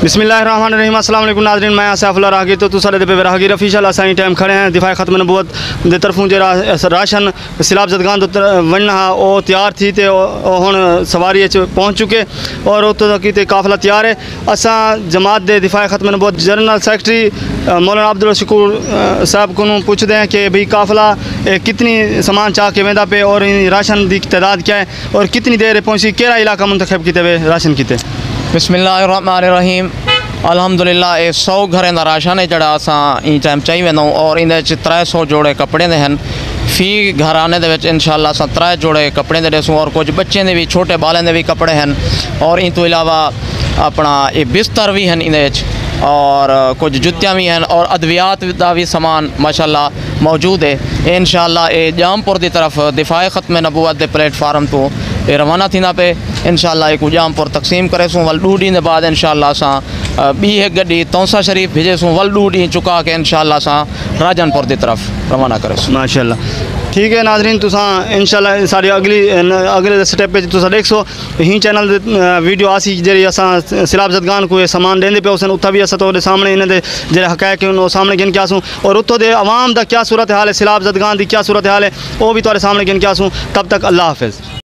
बिस्मिल्लाहिर्रहमानिर्रहीम। अस्सलाम वालेकुम नाज़रीन, मैं सैफुल्लाह राहगीर तो तुसारे दे पे राहगीर ऑफिशियल असाई टाइम खड़े हैं दिफाए खत्म नबूवत दे तरफों जो राशन सिलाब जदगान तो वनना वो तैयार थी ते हुण सवारी पहुँच चुके और उतो तक ते काफिला तैयार है। असा जमात दे दिफाए खत्म नबूवत जनरल सेक्रेटरी मौलाना अब्दुल शकूर साहब को पूछते हैं कि भाई काफिला कितनी सामान चाह के वेंदा पे और राशन की तादाद क्या है और कितनी देर पहुँची, केड़ा इलाका मुंतखब किते वे राशन किते। बिस्मिल्लाहिर्रहमानिर्रहीम। अल्हम्दुलिल्लाह 100 घरें का राशन है जड़ा असा ई टाइम चाहिए वेंदो और इन 300 जोड़े कपड़े दे हैं। फी घराने दे विच इंशाअल्लाह असा 3 जोड़े कपड़े दे देसूँ और कुछ बच्चे दे भी छोटे बालें दे भी कपड़े हैं और इन तो इलावा अपना ये बिस्तर भी हैं इन और कुछ जुत्तियाँ भी हैं और अद्वियात का भी सामान माशाअल्लाह मौजूद है। इंशाअल्लाह ये जामपुर की तरफ दिफाए ख़त्म नबूवत के प्लेटफार्म तो ये रवाना थींदा पे। इंशाअल्लाह एक जामपुर तक़सीम करे सूँ वल 2 ॾींहं बाद इंशाअल्लाह असां ॿी एक गड्डी तौसा शरीफ भेजे सूँ वल 2 ॾींहं चुका के इंशाअल्लाह असां राजनपुर की तरफ रवाना करे सूँ। माशाअल्लाह ठीक है नाज़रीन, तुसा इंशाअल्लाह सारी अगले स्टेप पे तुसा देखो ही चैनल वीडियो आसी जी असां सिलाब जदगान को सामान देंदे पे उसन उतना भी अस तो सामने इन्हें जो हक़ाइक़ वो सामने गिन के आसूँ और उतो दे अवाम का क्या सूरत हाल है, सिलाब जदगान की क्या सूरत हाल है वो भी तुम्हारे सामने गिन के आसूँ। तब तक अल्लाह हाफ़िज़।